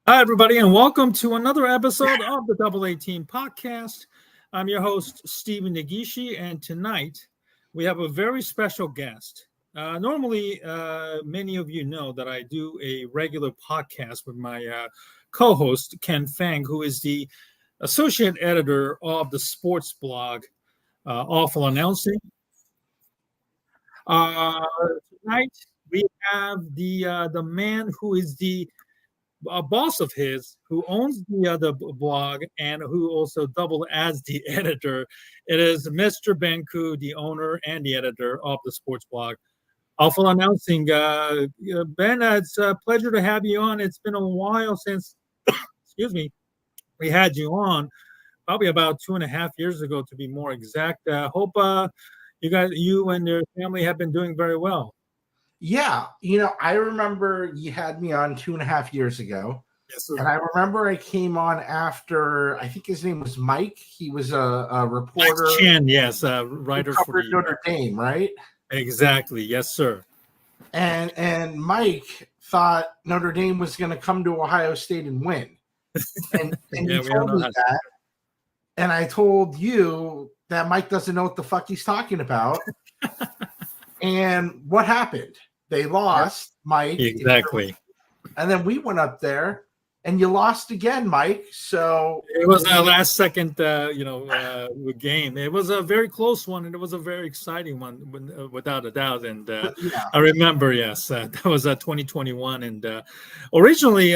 Hi, everybody, and welcome to another episode of the Double 18 podcast. I'm your host, Stephen Nagishi, and tonight we have a very special guest. Normally, many of you know that I do a regular podcast with my co host, Ken Fang, who is the associate editor of the sports blog, Awful Announcing. Uh, Tonight, we have the man who is the a boss of his who owns the other blog and who also doubled as the editor. It is Mr. Benku, the owner and the editor of the sports blog. Awful Announcing. Ben, it's a pleasure to have you on. It's been a while since, excuse me, we had you on, probably about 2.5 years ago to be more exact. Hope you and your family have been doing very well. Yeah, I remember you had me on 2.5 years ago. Yes, sir. And I remember I came on after, I think his name was Mike. He was a reporter. Mike Chan, yes, writer for Notre Dame, right? Exactly, yes, sir. And Mike thought Notre Dame was going to come to Ohio State and win. And Yeah, you told me that. And I told you that Mike doesn't know what the fuck he's talking about. And what happened? They lost, Mike. Exactly. And then we went up there, and you lost again, Mike. So it was a last second, game. It was a very close one, and it was a very exciting one, without a doubt. And yeah. I remember, yes, that was 2021. And originally,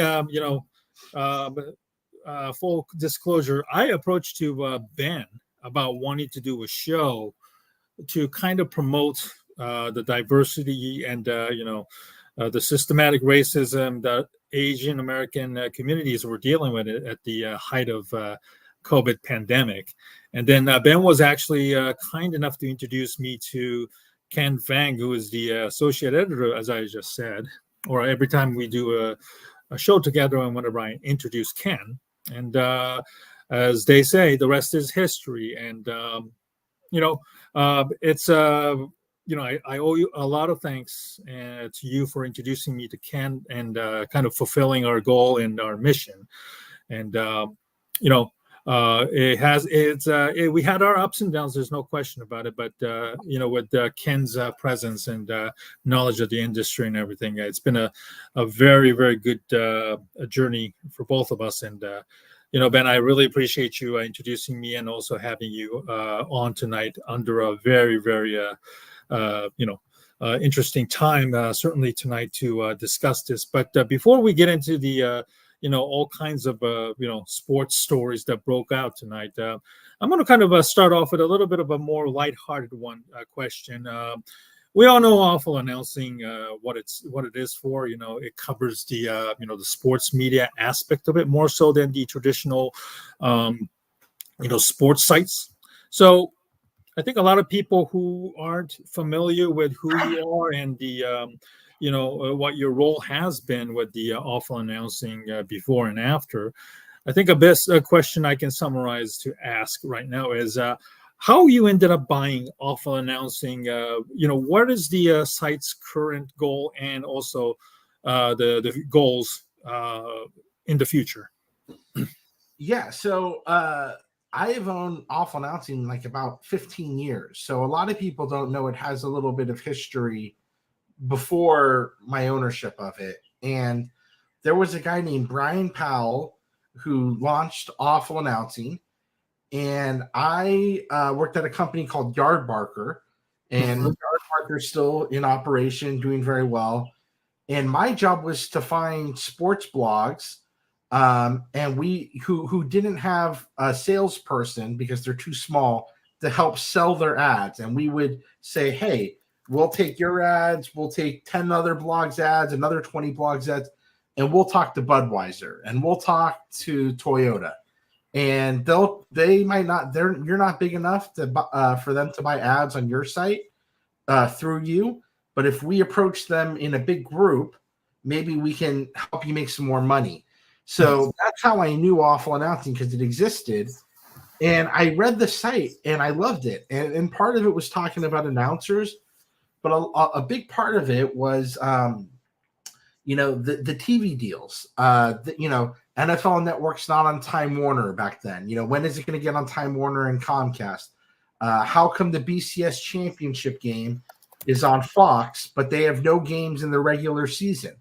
full disclosure, I approached to Ben about wanting to do a show to kind of promote the diversity and the systematic racism that Asian American communities were dealing with at the height of COVID pandemic. And then Ben was actually kind enough to introduce me to Ken Fang, who is the associate editor, as I just said, or every time we do a show together and whenever I introduce Ken. And as they say, the rest is history. And, it's I owe you a lot of thanks to you for introducing me to Ken and kind of fulfilling our goal and our mission. And we had our ups and downs. There's no question about it. But with Ken's presence and knowledge of the industry and everything, it's been a very, very good journey for both of us. And Ben, I really appreciate you introducing me and also having you on tonight under a very, very interesting time, certainly tonight to discuss this. But before we get into the, all kinds of, sports stories that broke out tonight, I'm going to kind of start off with a little bit of a more lighthearted question. We all know Awful Announcing, what it is for. It covers the, the sports media aspect of it more so than the traditional, sports sites. So I think a lot of people who aren't familiar with who you are and the, what your role has been with the Awful Announcing before and after, I think a best question I can summarize to ask right now is how you ended up buying Awful Announcing. What is the site's current goal and also the goals in the future? Yeah, so I have owned Awful Announcing like about 15 years. So a lot of people don't know it has a little bit of history before my ownership of it. And there was a guy named Brian Powell who launched Awful Announcing. And I worked at a company called Yardbarker. And Yardbarker is still in operation, doing very well. And my job was to find sports blogs and we who didn't have a salesperson because they're too small to help sell their ads. And we would say, hey, we'll take your ads, we'll take 10 other blogs ads, another 20 blogs ads, and we'll talk to Budweiser and we'll talk to Toyota. And you're not big enough to for them to buy ads on your site through you. But if we approach them in a big group, maybe we can help you make some more money. So that's how I knew Awful Announcing, because it existed. And I read the site and I loved it. And part of it was talking about announcers, but a big part of it was, the TV deals, NFL Network's not on Time Warner back then. When is it going to get on Time Warner and Comcast? How come the BCS championship game is on Fox, but they have no games in the regular season?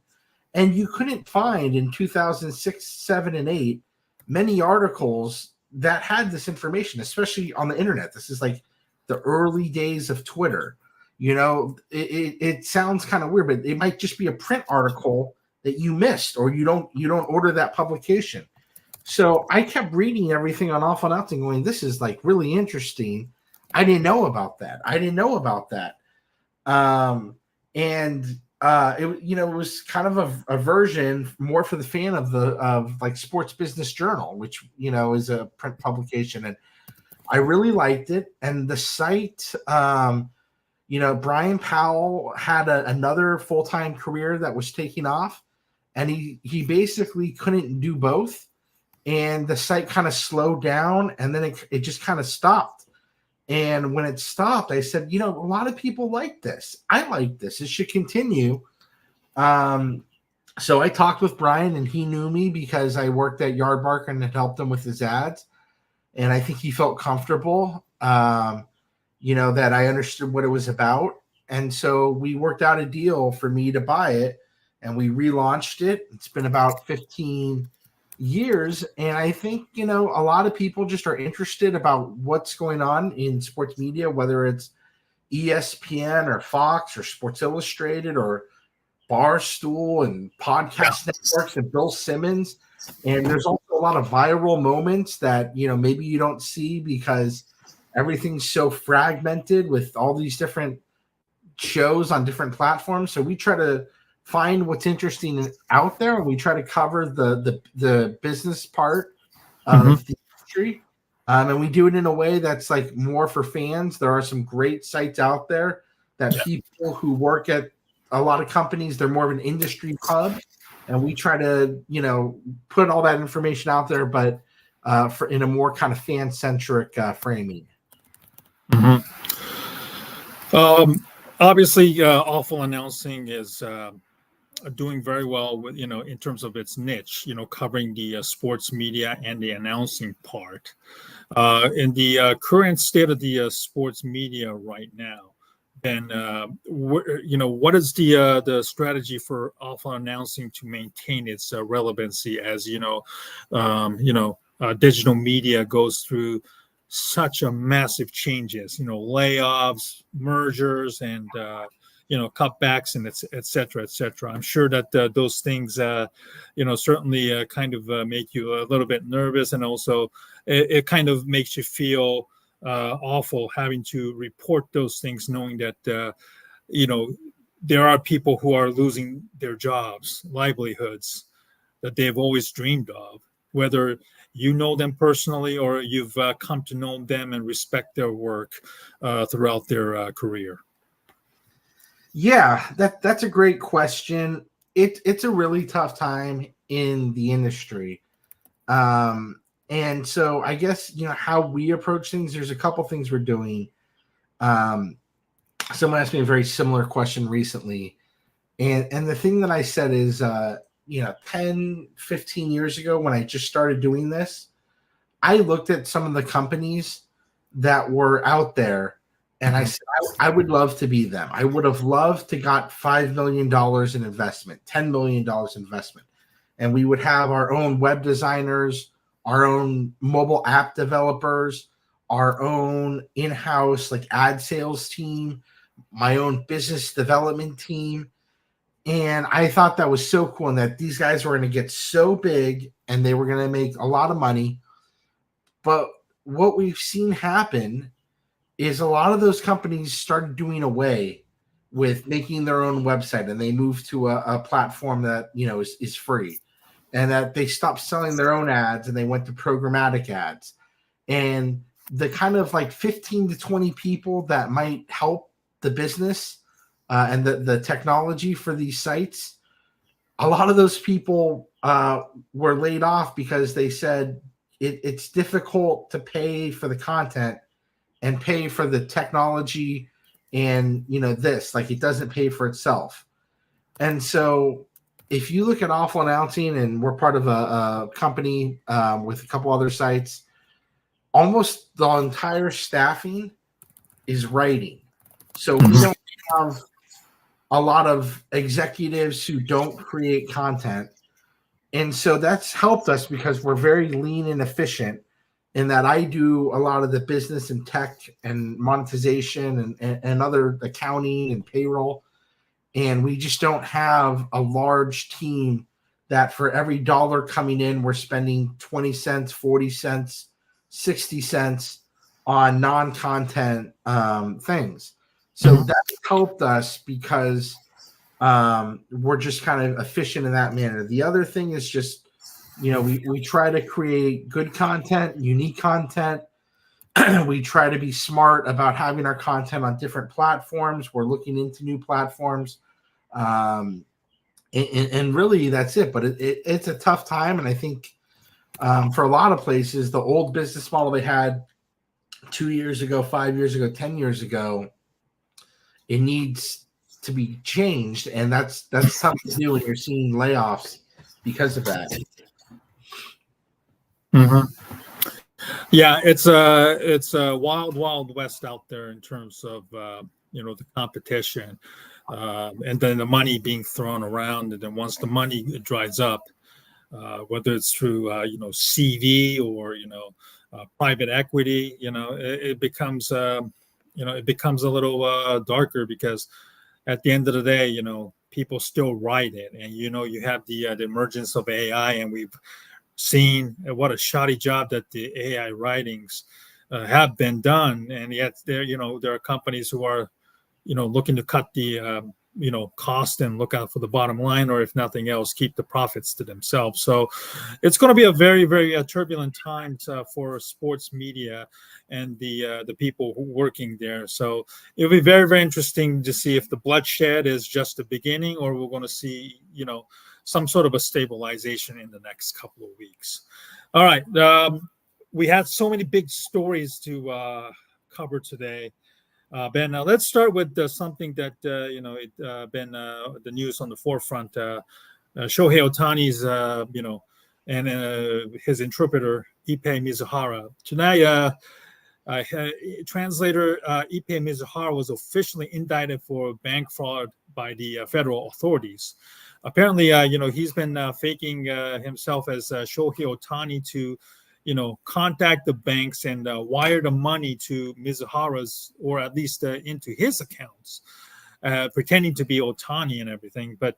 And you couldn't find in 2006, 7, and 8 many articles that had this information, especially on the internet. This is like the early days of Twitter. It sounds kind of weird, but it might just be a print article that you missed, or you don't order that publication. So I kept reading everything on Awful Announcing, going, this is like really interesting. I didn't know about that. It was kind of a version more for the fan of like Sports Business Journal, which is a print publication, and I really liked it. And the site, Brian Powell had another full-time career that was taking off, and he basically couldn't do both, and the site kind of slowed down, and then it just kind of stopped. And when it stopped, I said, a lot of people like this. I like this. It should continue. So I talked with Brian, and he knew me because I worked at Yardbark and had helped him with his ads. And I think he felt comfortable, that I understood what it was about. And so we worked out a deal for me to buy it, and we relaunched it. It's been about 15 years, and I think a lot of people just are interested about what's going on in sports media, whether it's ESPN or Fox or Sports Illustrated or Barstool and podcast networks and Bill Simmons. And there's also a lot of viral moments that maybe you don't see because everything's so fragmented with all these different shows on different platforms. So we try to find what's interesting out there, and we try to cover the business part of the industry, and we do it in a way that's like more for fans. There are some great sites out there that people who work at a lot of companies, they're more of an industry hub, and we try to put all that information out there, but in a more kind of fan-centric framing. Obviously, Awful Announcing is doing very well with in terms of its niche, covering the sports media and the announcing part. In the current state of the sports media right now, then what is the strategy for Awful Announcing to maintain its relevancy as digital media goes through such a massive changes, layoffs, mergers, and cutbacks, and et cetera, et cetera. I'm sure that those things, certainly kind of make you a little bit nervous, and also it kind of makes you feel awful having to report those things, knowing that there are people who are losing their jobs, livelihoods that they've always dreamed of, whether you know them personally or you've come to know them and respect their work throughout their career. Yeah, that's a great question. It's a really tough time in the industry. And so I guess, how we approach things, there's a couple things we're doing. Someone asked me a very similar question recently. And the thing that I said is, 10, 15 years ago when I just started doing this, I looked at some of the companies that were out there, and I said, I would love to be them. I would have loved to got $5 million in investment, $10 million investment. And we would have our own web designers, our own mobile app developers, our own in-house like ad sales team, my own business development team. And I thought that was so cool, and that these guys were going to get so big and they were going to make a lot of money. But what we've seen happen is a lot of those companies started doing away with making their own website, and they moved to a platform that is free, and that they stopped selling their own ads and they went to programmatic ads. And the kind of like 15 to 20 people that might help the business and the technology for these sites, a lot of those people were laid off because they said it's difficult to pay for the content and pay for the technology, and it doesn't pay for itself. And so if you look at Awful Announcing, and we're part of a company with a couple other sites, almost the entire staffing is writing. So we don't have a lot of executives who don't create content. And so that's helped us because we're very lean and efficient in that I do a lot of the business and tech and monetization and other accounting and payroll. And we just don't have a large team that for every dollar coming in, we're spending 20 cents, 40 cents, 60 cents on non-content things. So that's helped us because we're just kind of efficient in that manner. The other thing is just, we try to create good content, unique content. We try to be smart about having our content on different platforms. We're looking into new platforms. And really that's it. But it's a tough time. And I think for a lot of places, the old business model they had 2 years ago, 5 years ago, 10 years ago, it needs to be changed. And that's tough to do when you're seeing layoffs because of that. Mm-hmm. Yeah, it's a wild west out there in terms of the competition, and then the money being thrown around, and then once the money dries up, whether it's through CV or private equity, it becomes it becomes a little darker because at the end of the day, people still write it, and you have the emergence of AI, and we've seen what a shoddy job that the AI writings have been done, and yet there are companies who are looking to cut the cost and look out for the bottom line, or if nothing else, keep the profits to themselves. So it's going to be a very, very turbulent time for sports media and the people who are working there. So it'll be very, very interesting to see if the bloodshed is just the beginning, or we're going to see some sort of a stabilization in the next couple of weeks. All right. We had so many big stories to cover today. Ben, let's start with something that, been the news on the forefront. Shohei Ohtani's, and his interpreter, Ippei Mizuhara. Tonight, translator Ippei Mizuhara was officially indicted for bank fraud by the federal authorities. Apparently, he's been faking himself as Shohei Ohtani to, contact the banks and wire the money to Mizuhara's, or at least into his accounts, pretending to be Ohtani and everything. But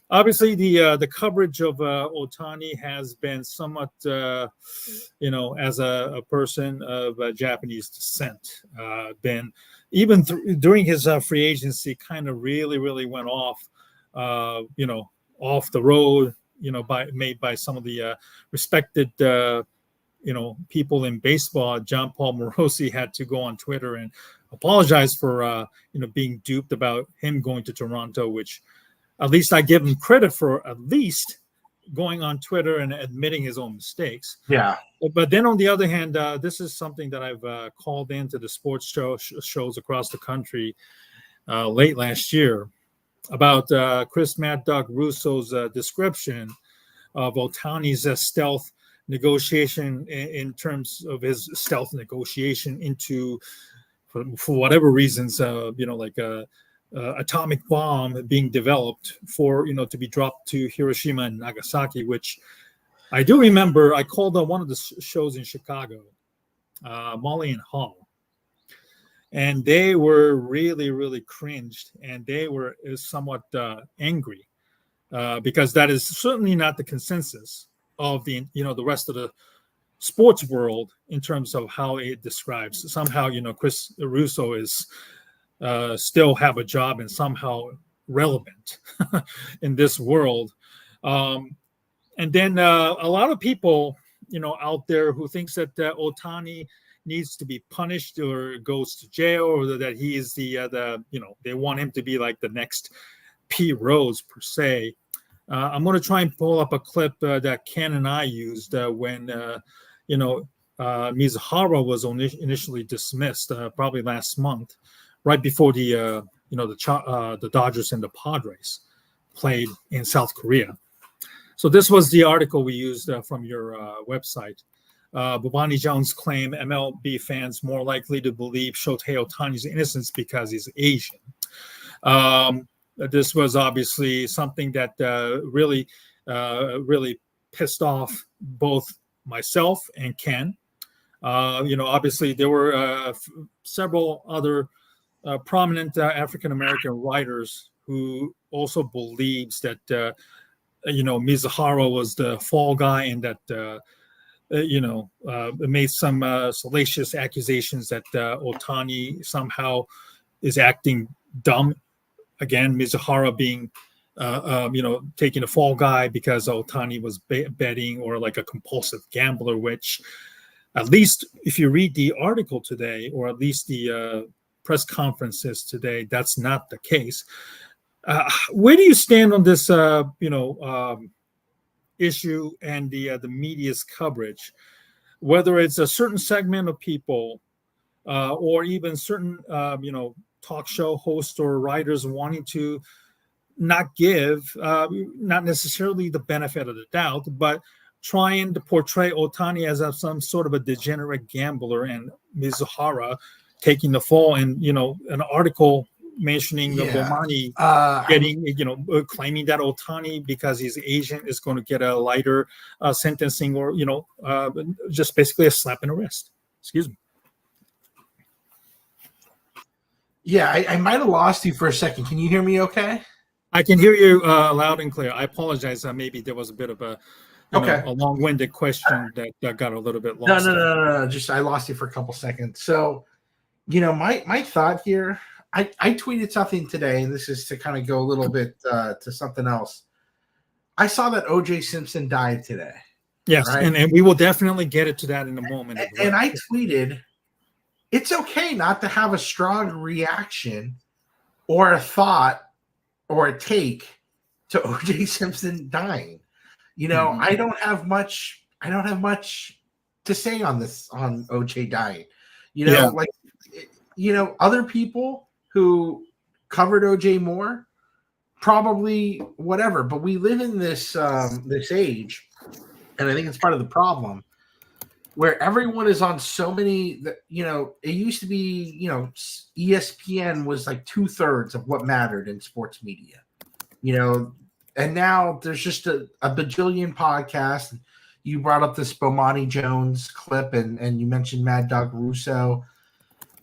obviously, the coverage of Ohtani has been somewhat, as a person of Japanese descent, been even during his free agency, kind of really went off. Off the road, made by some of the respected, people in baseball. John Paul Morosi had to go on Twitter and apologize for, being duped about him going to Toronto, which at least I give him credit for at least going on Twitter and admitting his own mistakes. Yeah. But then on the other hand, this is something that I've called into the sports shows across the country late last year, about Chris Mad Dog Russo's description of Ohtani's stealth negotiation, in terms of his stealth negotiation into, for whatever reasons, like a atomic bomb being developed for, to be dropped to Hiroshima and Nagasaki, which I do remember. I called on one of the shows in Chicago, Molly and Hall. And they were really cringed, and they were somewhat angry because that is certainly not the consensus of the rest of the sports world in terms of how it describes. Somehow, Chris Russo is still have a job and somehow relevant in this world. And then a lot of people, out there who thinks that Ohtani needs to be punished or goes to jail, or that he is the they want him to be like the next P. Rose per se. I'm going to try and pull up a clip that Ken and I used when Mizuhara was initially dismissed, probably last month, right before the Dodgers and the Padres played in South Korea. So this was the article we used from your website. Bobani Jones claimed MLB fans more likely to believe Shohei Ohtani's innocence because he's Asian. This was obviously something that really pissed off both myself and Ken. Obviously there were several other prominent African American writers who also believes that Mizuhara was the fall guy and that made some salacious accusations that Ohtani somehow is acting dumb. Again, Mizuhara being taking a fall guy because Ohtani was betting or like a compulsive gambler, which at least if you read the article today, or at least the press conferences today, that's not the case. Where do you stand on this, issue and the media's coverage? Whether it's a certain segment of people or even certain, talk show hosts or writers wanting to not give, not necessarily the benefit of the doubt, but trying to portray Ohtani as some sort of a degenerate gambler and Mizuhara taking the fall. And, an article mentioning Bomani getting, claiming that Ohtani, because he's Asian, is going to get a lighter sentencing, or, just basically a slap in the wrist. Excuse me. Yeah, I might have lost you for a second. Can you hear me okay? I can hear you loud and clear. I apologize. Maybe there was a bit of a long-winded question that got a little bit lost. No. Just I lost you for a couple seconds. So, my thought here, I tweeted something today, and this is to kind of go a little bit to something else. I saw that OJ Simpson died today. Yes, right? and we will definitely get it to that in a moment. And I tweeted, it's okay not to have a strong reaction or a thought or a take to OJ Simpson dying. I don't have much to say on this, on OJ dying. Other people who covered OJ more, probably whatever, but we live in this this age, and I think it's part of the problem, where everyone is on so many, it used to be, ESPN was like 2/3 of what mattered in sports media, and now there's just a bajillion podcasts. You brought up this Bomani Jones clip, and you mentioned Mad Dog Russo.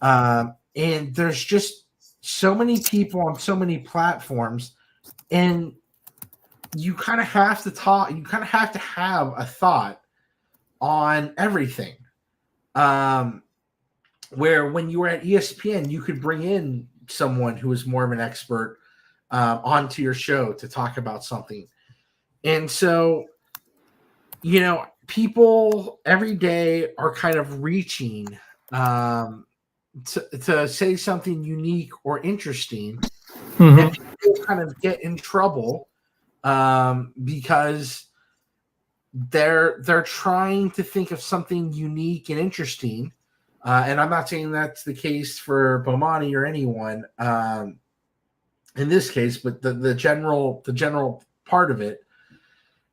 And there's just so many people on so many platforms, and you kind of have to talk. You kind of have to have a thought on everything. Where when you were at ESPN, you could bring in someone who was more of an expert onto your show to talk about something. And so, people every day are kind of reaching to say something unique or interesting, and people kind of get in trouble because they're trying to think of something unique and interesting. And I'm not saying that's the case for Bomani or anyone in this case, but the general part of it.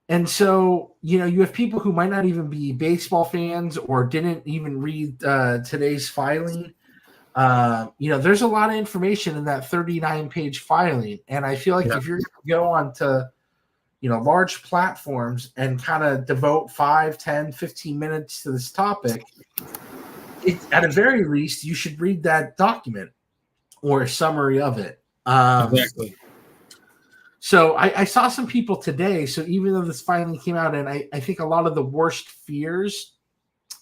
And so, you have people who might not even be baseball fans or didn't even read today's filing. There's a lot of information in that 39-page filing. And I feel like if you're going to go on to, large platforms and kind of devote 5, 10, 15 minutes to this topic, at a very least, you should read that document or a summary of it. Exactly. So I saw some people today. So even though this finally came out, and I think a lot of the worst fears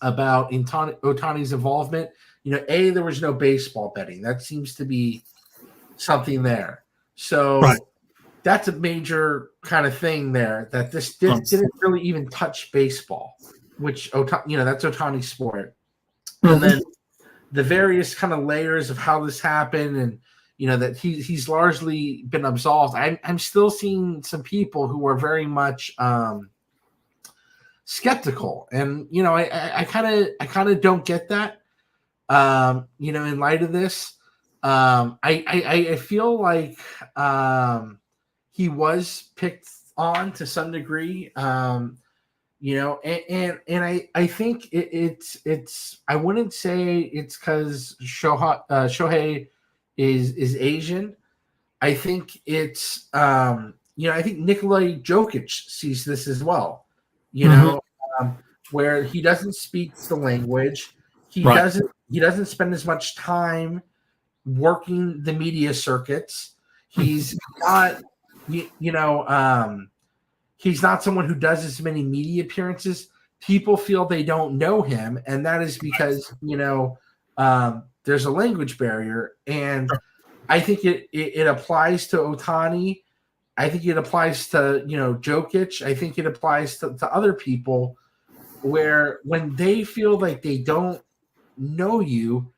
about Ohtani's involvement, there was no baseball betting. That seems to be something there. So that's a major kind of thing there, that this didn't really even touch baseball, which, that's Ohtani's sport. And then the various kind of layers of how this happened, and that he's largely been absolved. I'm still seeing some people who are very much skeptical, and I kind of don't get that. In light of this, I feel like he was picked on to some degree. You know, and I think it's I wouldn't say it's because Shohei is Asian. I think it's you know, I think Nikola Jokic sees this as well. You know, where he doesn't speak the language, he doesn't spend as much time working the media circuits. He's not you know he's not someone who does as many media appearances. People feel they don't know him, and that is because you know there's a language barrier. And I think it applies to Ohtani. I think it applies to you know Jokic. I think it applies to other people where when they feel like they don't know you,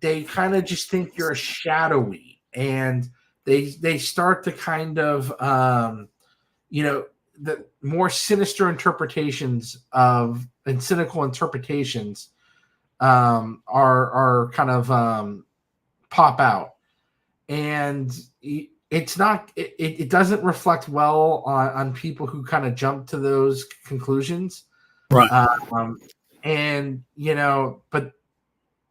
they kind of just think you're shadowy, and they start to kind of you know the more sinister interpretations of and cynical interpretations are kind of pop out, and it's not it doesn't reflect well on people who kind of jump to those conclusions, and you know, but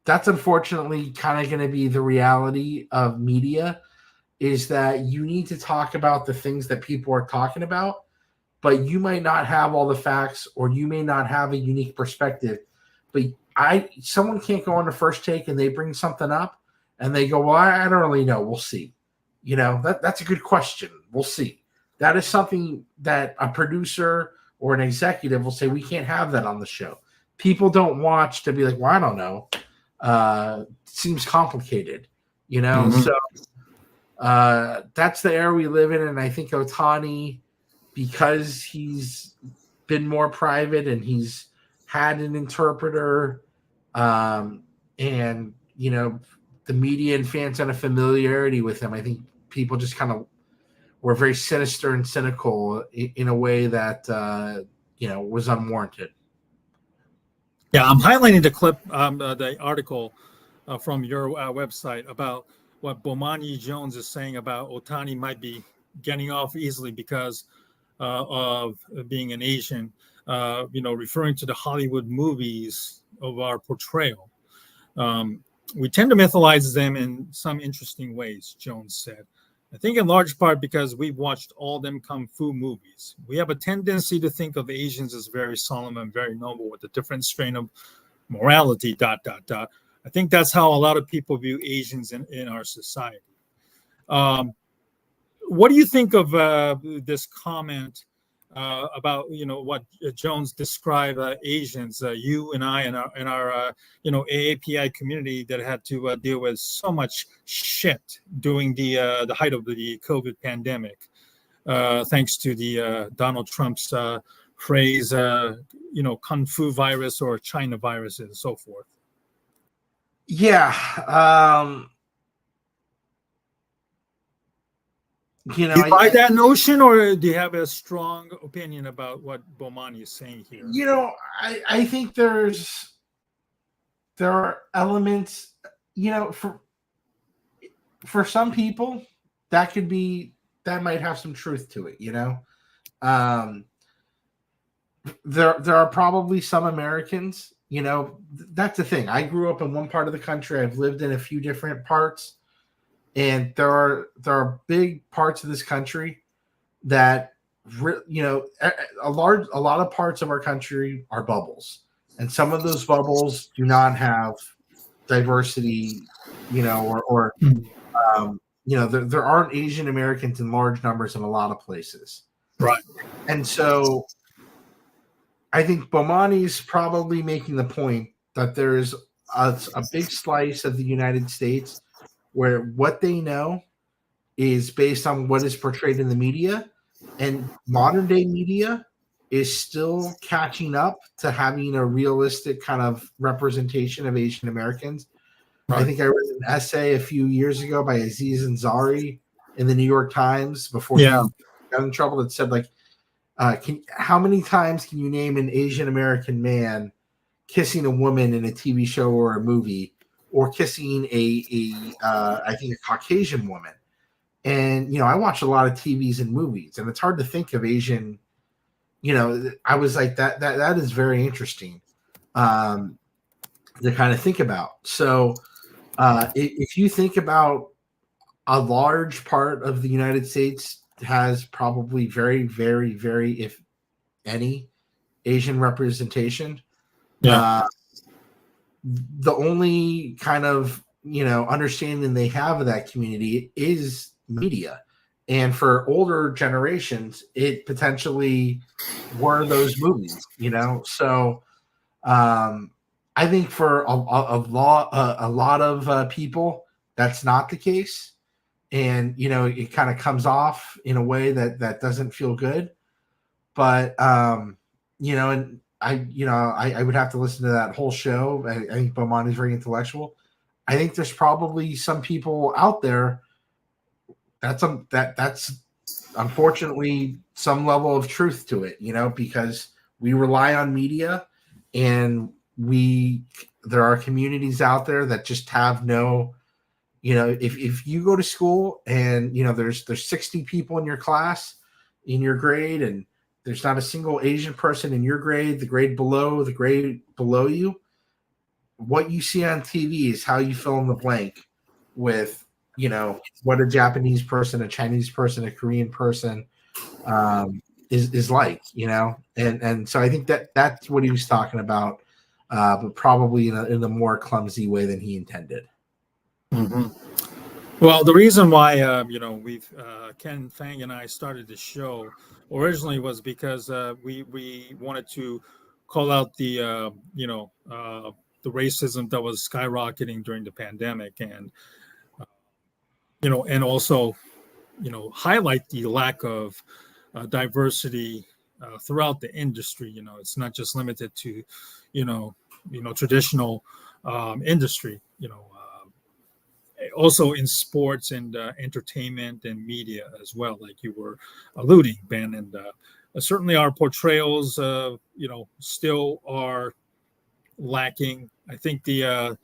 that's unfortunately kind of going to be the reality of media, is that you need to talk about the things that people are talking about, but you might not have all the facts, or you may not have a unique perspective. But someone can't go on the first take and they bring something up and they go, well, I don't really know. We'll see. You know, that's a good question. We'll see. That is something that a producer or an executive will say, we can't have that on the show. People don't watch to be like, well, I don't know. Seems complicated, you know? So that's the era we live in. And I think Ohtani, because he's been more private and he's had an interpreter, and you know, the media and fans had a familiarity with him, I think people just kind of were very sinister and cynical in a way that you know, was unwarranted. Yeah, I'm highlighting the clip, the article from your website about what Bomani Jones is saying about Ohtani might be getting off easily because of being an Asian, you know, referring to the Hollywood movies of our portrayal. We tend to mythologize them in some interesting ways, Jones said. I think in large part because we've watched all them kung fu movies. We have a tendency to think of Asians as very solemn and very noble with a different strain of morality, ... I think that's how a lot of people view Asians in our society. What do you think of this comment about, you know, what Jones described Asians, you and I and our you know, AAPI community that had to deal with so much shit during the height of the COVID pandemic, thanks to the Donald Trump's phrase, you know, Kung Fu virus or China virus and so forth? Yeah. You know, do you buy that notion, or do you have a strong opinion about what Bomani is saying here? You know, I think there are elements, you know, for some people that might have some truth to it, you know. There are probably some Americans, you know, that's the thing. I grew up in one part of the country. I've lived in a few different parts. And there are big parts of this country that, you know, a lot of parts of our country are bubbles, and some of those bubbles do not have diversity, you know, or you know, there aren't Asian Americans in large numbers in a lot of places, right? And so, I think Bomani is probably making the point that there's a big slice of the United States where what they know is based on what is portrayed in the media, and modern day media is still catching up to having a realistic kind of representation of Asian Americans. Right. I think I read an essay a few years ago by Aziz Ansari in the New York Times before he got in trouble that said, like, how many times can you name an Asian American man kissing a woman in a TV show or a movie, or kissing I think a Caucasian woman? And I watch a lot of TVs and movies, and it's hard to think of Asian. I was like that is very interesting to kind of think about. So if you think about a large part of the United States has probably very, very, very, if any, Asian representation. Yeah. The only kind of understanding they have of that community is media, and for older generations, it potentially were those movies. So I think for a lot of people, that's not the case, and it kind of comes off in a way that doesn't feel good. But and I would have to listen to that whole show. I think Beaumont is very intellectual. I think there's probably some people out there that's unfortunately some level of truth to it, because we rely on media, and there are communities out there that just have no, if you go to school and there's 60 people in your class, in your grade, and there's not a single Asian person in your grade, the grade below you, what you see on TV is how you fill in the blank with, what a Japanese person, a Chinese person, a Korean person is like, and so I think that's what he was talking about, but probably in a more clumsy way than he intended. Mm-hmm. Well, the reason why we've Ken Fang and I started the show originally was because we wanted to call out the the racism that was skyrocketing during the pandemic, and and also highlight the lack of diversity throughout the industry. It's not just limited to traditional industry. Also in sports and entertainment and media as well, like you were alluding, Ben. And certainly our portrayals, still are lacking. I think the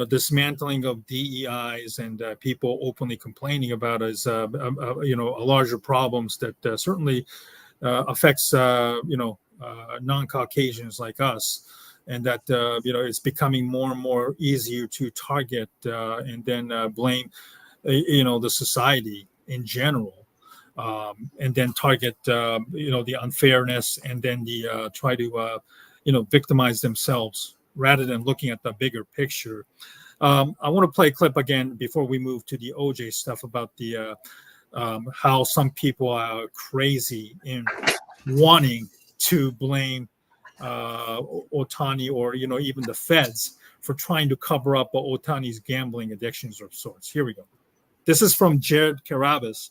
dismantling of DEIs and people openly complaining about is a larger problems that certainly affects non-Caucasians like us, and that it's becoming more and more easier to target and then blame the society in general, and then target the unfairness, and then the try to victimize themselves rather than looking at the bigger picture. I want to play a clip again before we move to the OJ stuff about the how some people are crazy in wanting to blame Ohtani, or even the feds, for trying to cover up Ohtani's gambling addictions of sorts. Here we go. This is from Jared Carabas.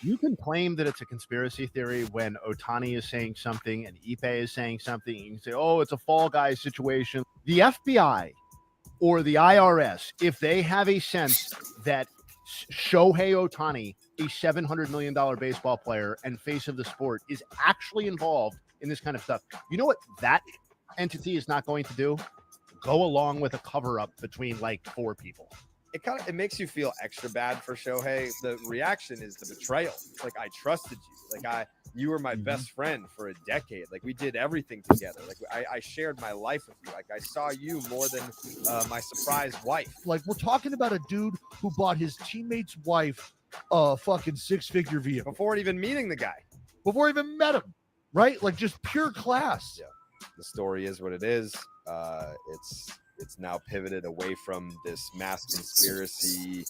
You can claim that it's a conspiracy theory when Ohtani is saying something and Ippei is saying something. You can say, oh, it's a fall guy situation. The FBI or the IRS, if they have a sense that Shohei Ohtani, a $700 million baseball player and face of the sport, is actually involved in this kind of stuff, you know what that entity is not going to do? Go along with a cover-up between like 4 people. It makes you feel extra bad for Shohei. The reaction is the betrayal. It's like, I trusted you. Like you were my best friend for a decade. Like we did everything together. Like I shared my life with you. Like I saw you more than my surprise wife. Like we're talking about a dude who bought his teammate's wife a fucking 6-figure vehicle before even meeting the guy, before even met him, right? Like just pure class. Yeah. The story is what it is. It's now pivoted away from this mass conspiracy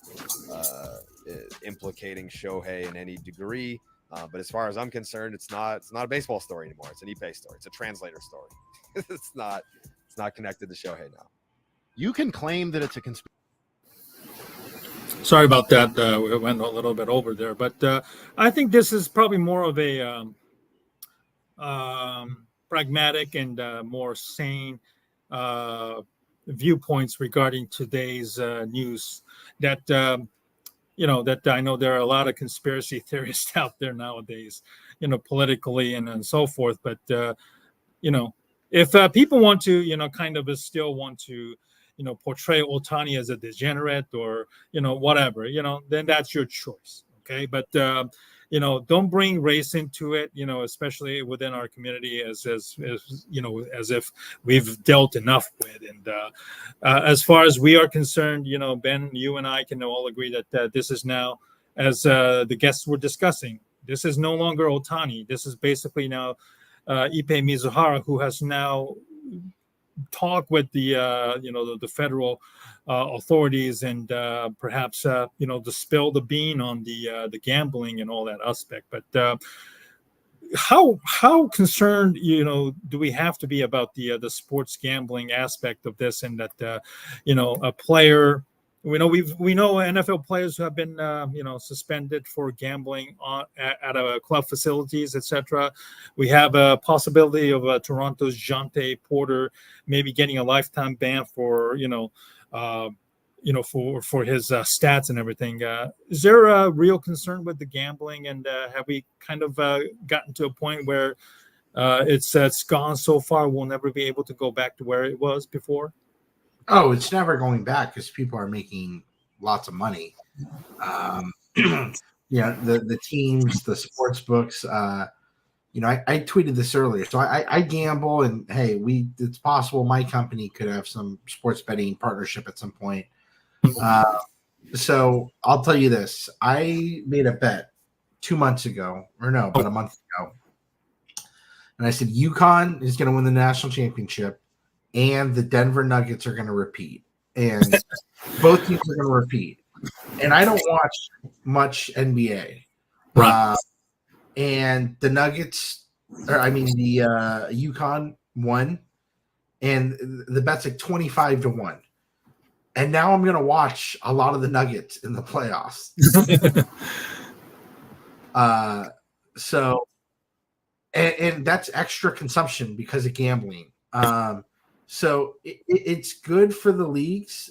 implicating Shohei in any degree. But as far as I'm concerned, it's not a baseball story anymore. It's an Ippei story. It's a translator story. It's not connected to Shohei now. You can claim that it's a conspiracy. Sorry about that. We went a little bit over there, but I think this is probably more of a pragmatic and more sane viewpoints regarding today's news. That that I know there are a lot of conspiracy theorists out there nowadays, politically and so forth. But if people want to, kind of still want to, portray Ohtani as a degenerate or, whatever, then that's your choice. Okay. But, don't bring race into it, especially within our community as if we've dealt enough with. And as far as we are concerned, Ben, you and I can all agree that this is now, as the guests were discussing, this is no longer Ohtani. This is basically now Ippei Mizuhara, who has now talked with the federal authorities and perhaps to spill the bean on the gambling and all that aspect. But how concerned do we have to be about the sports gambling aspect of this, and that a player. We know NFL players who have been suspended for gambling at a club facilities, etc. We have a possibility of Toronto's Jonte Porter maybe getting a lifetime ban for for his stats and everything. Is there a real concern with the gambling, and have we kind of gotten to a point where it's gone so far we'll never be able to go back to where it was before? Oh, it's never going back because people are making lots of money. The teams, the sports books. I tweeted this earlier. So I gamble, and hey, it's possible my company could have some sports betting partnership at some point. So I'll tell you this: I made a bet 2 months ago, but a month ago, and I said UConn is going to win the national championship. And the Denver Nuggets are going to repeat. And both teams are going to repeat. And I don't watch much NBA. Right. And the Nuggets, the UConn won. And the bet's like 25-1. And now I'm going to watch a lot of the Nuggets in the playoffs. And that's extra consumption because of gambling. So it's good for the leagues,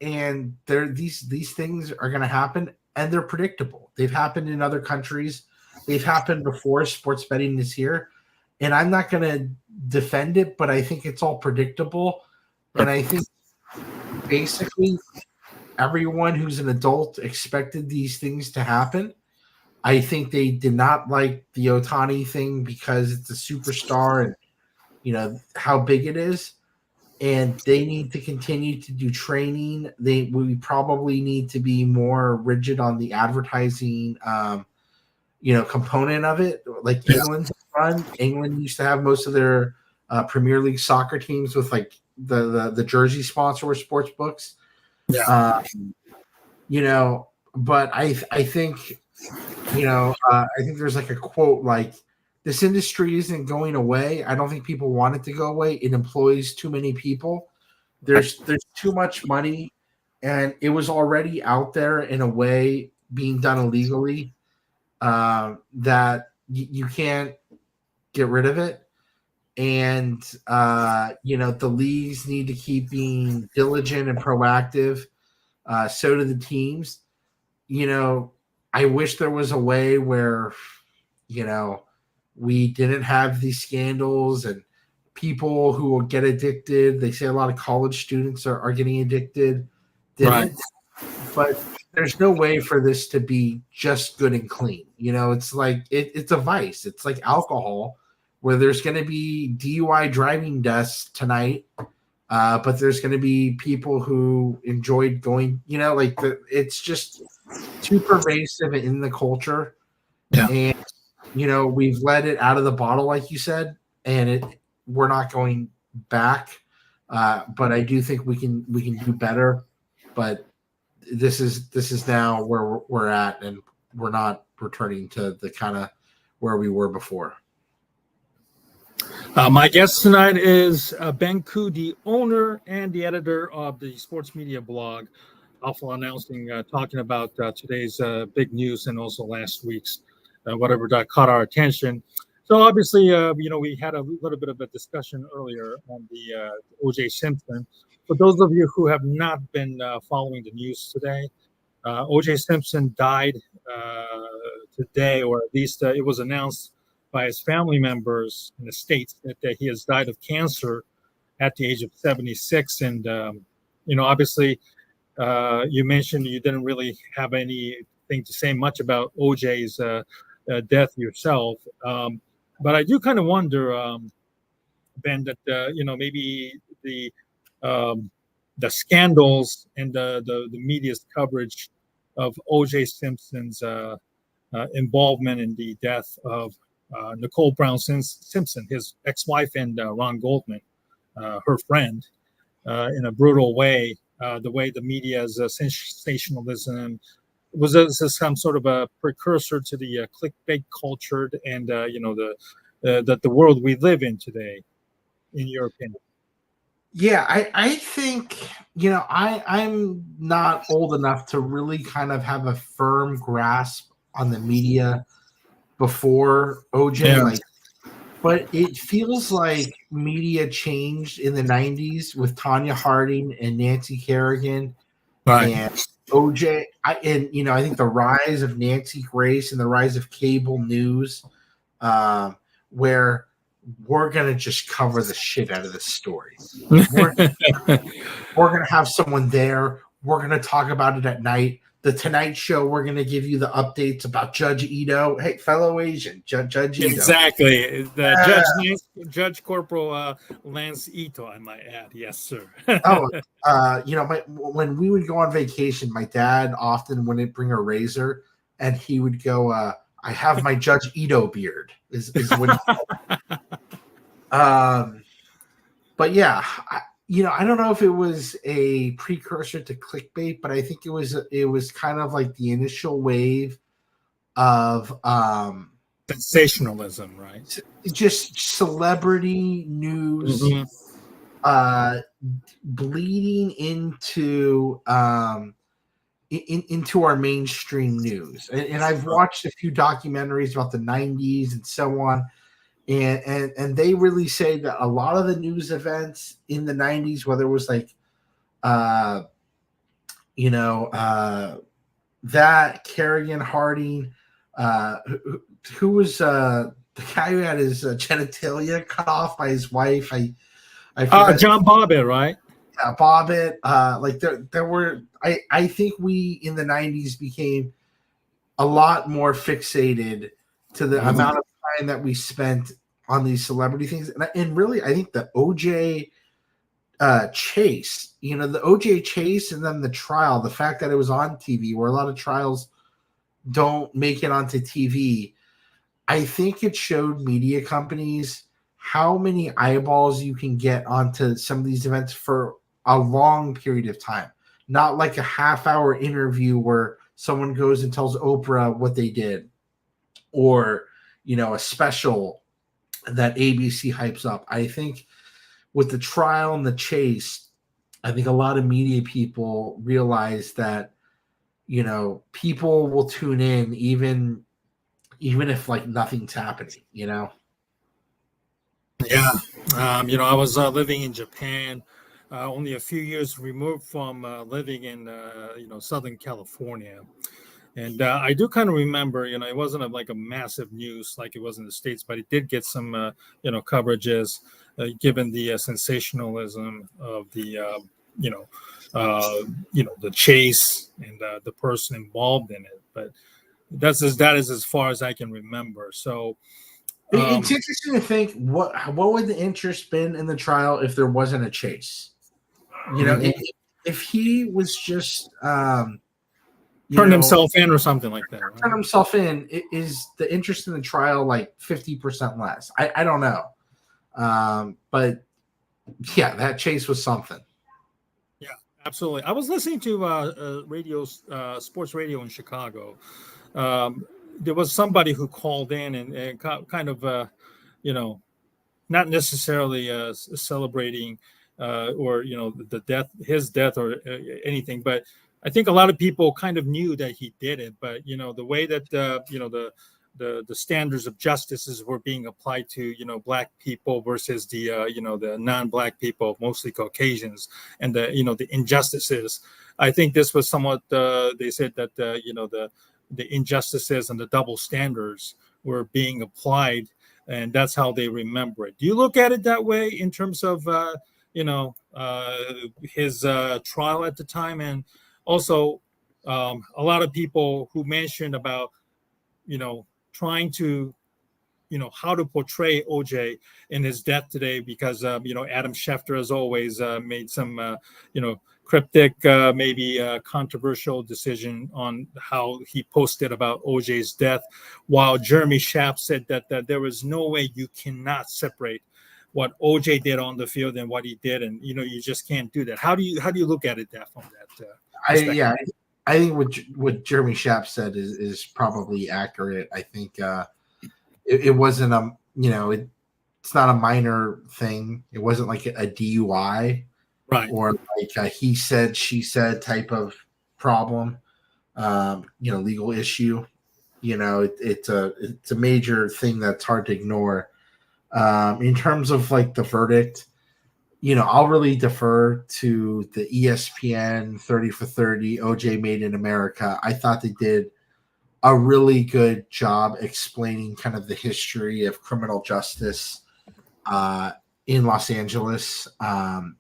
and these things are going to happen, and they're predictable. They've happened in other countries. They've happened before. Sports betting is here, and I'm not going to defend it, but I think it's all predictable. And I think basically everyone who's an adult expected these things to happen. I think they did not like the Ohtani thing because it's a superstar and how big it is. And they need to continue to do training. We probably need to be more rigid on the advertising, component of it. Like England's run. England used to have most of their Premier League soccer teams with like the jersey sponsor were sports books. Yeah. But I think, I think there's like a quote like, this industry isn't going away. I don't think people want it to go away. It employs too many people. There's too much money, and it was already out there in a way being done illegally that you can't get rid of it. And the leagues need to keep being diligent and proactive. So do the teams. I wish there was a way where we didn't have these scandals and people who will get addicted. They say a lot of college students are getting addicted. Right. But there's no way for this to be just good and clean. It's like it's a vice. It's like alcohol, where there's going to be DUI driving deaths tonight, but there's going to be people who enjoyed going, it's just too pervasive in the culture. Yeah. And we've let it out of the bottle, like you said, and we're not going back. But I do think we can do better. But this is now where we're at, and we're not returning to the kind of where we were before. My guest tonight is Ben Koo, the owner and the editor of the sports media blog, Awful Announcing, talking about today's big news and also last week's whatever that caught our attention. So obviously, we had a little bit of a discussion earlier on the OJ Simpson. For those of you who have not been following the news today, OJ Simpson died today, or at least it was announced by his family members in the States that he has died of cancer at the age of 76. And Obviously, you mentioned you didn't really have anything to say much about OJ's death yourself, but I do kind of wonder, Ben, that maybe um, the scandals and the media's coverage of OJ Simpson's involvement in the death of Nicole Brown Simpson, his ex-wife, and Ron Goldman, her friend, in a brutal way. The way the media's sensationalism was this some sort of a precursor to the clickbait culture and the world we live in today, in your opinion? Yeah, I think, I'm not old enough to really kind of have a firm grasp on the media before OJ. Yeah. But it feels like media changed in the 90s with Tanya Harding and Nancy Kerrigan Right. and OJ. I think the rise of Nancy Grace and the rise of cable news, where we're going to just cover the shit out of this story. We're going to have someone there. We're going to talk about it at night. The Tonight Show, we're going to give you the updates about Judge Ito. Hey, fellow Asian, Judge Ito. Exactly. Judge Corporal Lance Ito, I might add. Yes, sir. When we would go on vacation, my dad often wouldn't bring a razor, and he would go, I have my Judge Ito beard, is what he called. But yeah, I don't know if it was a precursor to clickbait, but I think it was kind of like the initial wave of sensationalism, right? Just celebrity news, bleeding into into our mainstream news. And I've watched a few documentaries about the 90s and so on. And they really say that a lot of the news events in the 90s, whether it was like, that Kerrigan Harding, who was the guy who had his genitalia cut off by his wife. I John Bobbitt, right? Yeah, Bobbitt. There were. I think we in the 90s became a lot more fixated to the amount of time that we spent on these celebrity things, and really, I think the OJ chase, the OJ chase, and then the trial, the fact that it was on TV, where a lot of trials don't make it onto TV, I think it showed media companies how many eyeballs you can get onto some of these events for a long period of time, not like a half-hour interview where someone goes and tells Oprah what they did, or a special that ABC hypes up. I think with the trial and the chase, I think a lot of media people realize that people will tune in even if like nothing's happening. Yeah. I was living in Japan, only a few years removed from living in Southern California. And I do kind of remember, it wasn't like a massive news like it was in the States, but it did get some, coverages, given the sensationalism of the, the chase and the person involved in it. But that is as far as I can remember. So it's interesting to think what would the interest been in the trial if there wasn't a chase. If he was just turned himself in or something like that. Right? Turn himself in. Is the interest in the trial like 50% less? I don't know. But yeah, that chase was something. Yeah, absolutely. I was listening to sports radio in Chicago. There was somebody who called in and kind of, not necessarily celebrating or his death or anything, but I think a lot of people kind of knew that he did it. But the way that the standards of justices were being applied to black people versus the non-black people, mostly Caucasians, and the injustices. I think this was somewhat they said that the injustices and the double standards were being applied, and that's how they remember it. Do you look at it that way in terms of his trial at the time, and also a lot of people who mentioned about trying to how to portray OJ in his death today, because Adam Schefter, as always, made some cryptic, maybe controversial decision on how he posted about OJ's death, while Jeremy Schaap said that there was no way, you cannot separate what OJ did on the field and what he did, and you just can't do that. How do you look at it, Def, from that perspective? I think what Jeremy Schaap said is probably accurate. I think it wasn't it's not a minor thing. It wasn't like a DUI, right, or like a he said she said type of problem. Legal issue. It's a major thing that's hard to ignore. In terms of like the verdict, I'll really defer to the ESPN 30 for 30 OJ Made in America. I thought they did a really good job explaining kind of the history of criminal justice in Los Angeles, and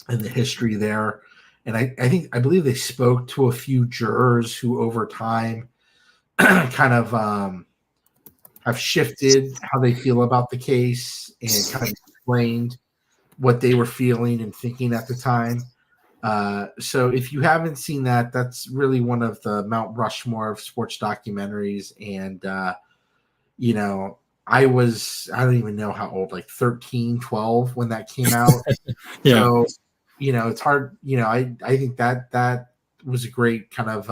the history there. And I believe they spoke to a few jurors who over time kind of have shifted how they feel about the case, and kind of explained what they were feeling and thinking at the time. So if you haven't seen that, that's really one of the Mount Rushmore of sports documentaries. And, I don't even know how old, like 13, 12 when that came out. Yeah. So, it's hard. I think that was a great kind of,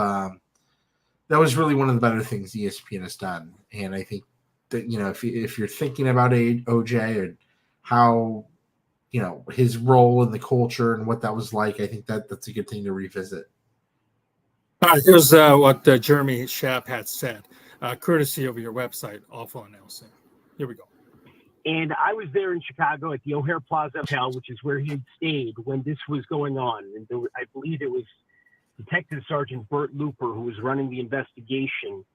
that was really one of the better things ESPN has done. And I think that, if you're thinking about OJ or how, his role in the culture and what that was like, I think that's a good thing to revisit. Here's what Jeremy Schaap had said, courtesy of your website, Awful Announcing. Here we go. And I was there in Chicago at the O'Hare Plaza Hotel, which is where he had stayed when this was going on. And I believe it was Detective Sergeant Bert Looper who was running the investigation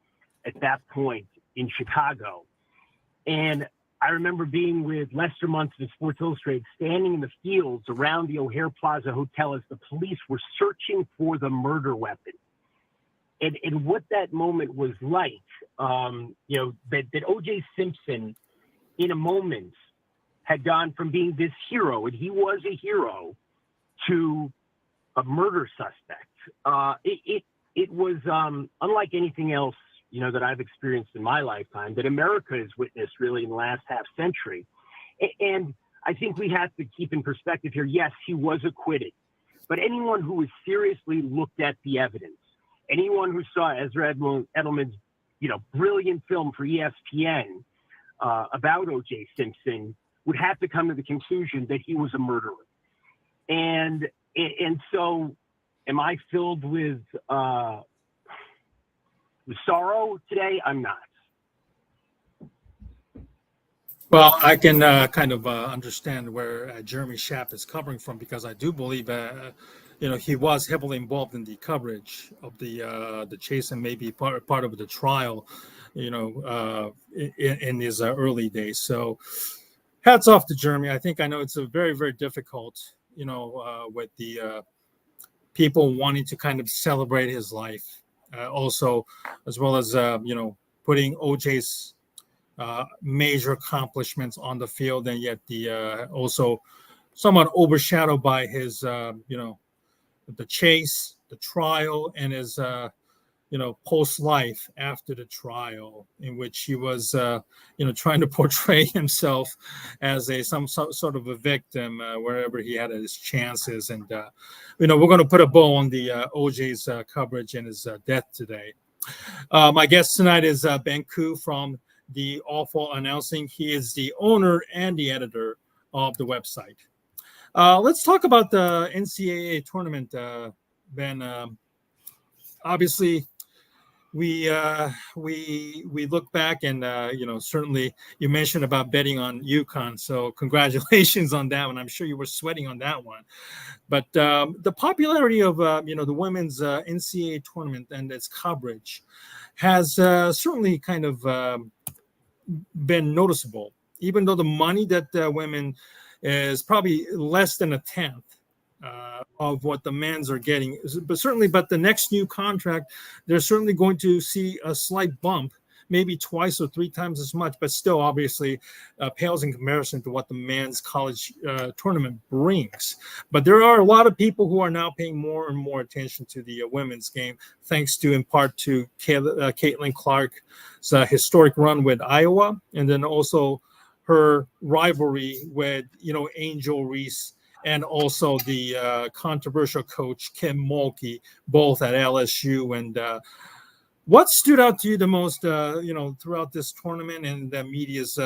at that point in Chicago. And I remember being with Lester Munson of Sports Illustrated, standing in the fields around the O'Hare Plaza Hotel as the police were searching for the murder weapon. And what that moment was like, that OJ Simpson, in a moment, had gone from being this hero, and he was a hero, to a murder suspect. It was unlike anything else that I've experienced in my lifetime, that America has witnessed really in the last half century. And I think we have to keep in perspective here, yes, he was acquitted, but anyone who has seriously looked at the evidence, anyone who saw Ezra Edelman's, brilliant film for ESPN about OJ Simpson would have to come to the conclusion that he was a murderer. And so am I filled with sorrow today? I'm not. Well, I can kind of understand where Jeremy Schaap is covering from, because I do believe, he was heavily involved in the coverage of the chase and maybe part of the trial, in his early days. So hats off to Jeremy. I know it's a very, very difficult, with the people wanting to kind of celebrate his life, also, as well as, putting OJ's major accomplishments on the field, and yet the also somewhat overshadowed by his the chase, the trial, and his post life after the trial, in which he was trying to portray himself as some sort of a victim wherever he had his chances. And we're going to put a bow on the OJ's coverage and his death today. My guest tonight is Ben Koo from the Awful Announcing. He is the owner and the editor of the website. Let's talk about the NCAA tournament, Ben. Obviously, we look back, and certainly you mentioned about betting on UConn, so congratulations on that one. I'm sure you were sweating on that one. But the popularity of the women's NCAA tournament and its coverage has certainly kind of been noticeable, even though the money that women is probably less than a tenth of what the men's are getting. But the next new contract, they're certainly going to see a slight bump, maybe twice or three times as much, but still obviously pales in comparison to what the men's college tournament brings. But there are a lot of people who are now paying more and more attention to the women's game, thanks to, in part, to Caitlin Clark's historic run with Iowa, and then also her rivalry with, Angel Reese, and also the controversial coach Kim Mulkey, both at LSU. And what stood out to you the most, throughout this tournament and the media's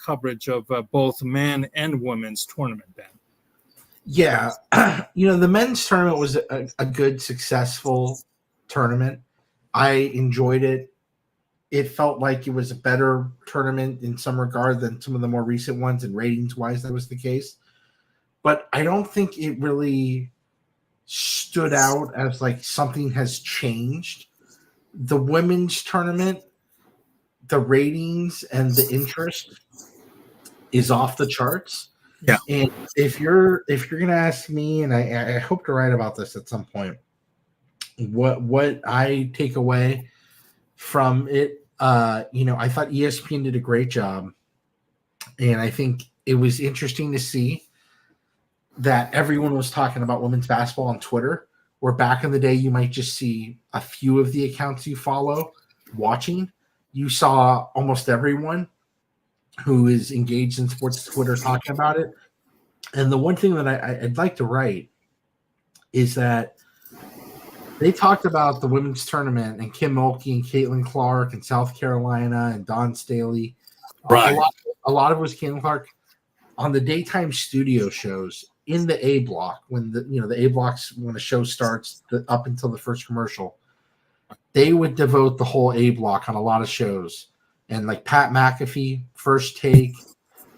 coverage of both men and women's tournament, Ben? Yeah, the men's tournament was a good, successful tournament. I enjoyed it. It felt like it was a better tournament in some regard than some of the more recent ones, and ratings-wise, that was the case. But I don't think it really stood out as like something has changed. The women's tournament, the ratings and the interest is off the charts. Yeah. And if you're gonna ask me, and I hope to write about this at some point, what I take away from it, I thought ESPN did a great job, and I think it was interesting to see that everyone was talking about women's basketball on Twitter, where back in the day you might just see a few of the accounts you follow watching. You saw almost everyone who is engaged in sports Twitter talking about it. And the one thing that I'd like to write is that they talked about the women's tournament and Kim Mulkey and Caitlin Clark and South Carolina and Dawn Staley. Right. A lot of it was Caitlin Clark on the daytime studio shows in the A block, when the A blocks, when the show starts up until the first commercial, they would devote the whole A block on a lot of shows, and like Pat McAfee, First Take,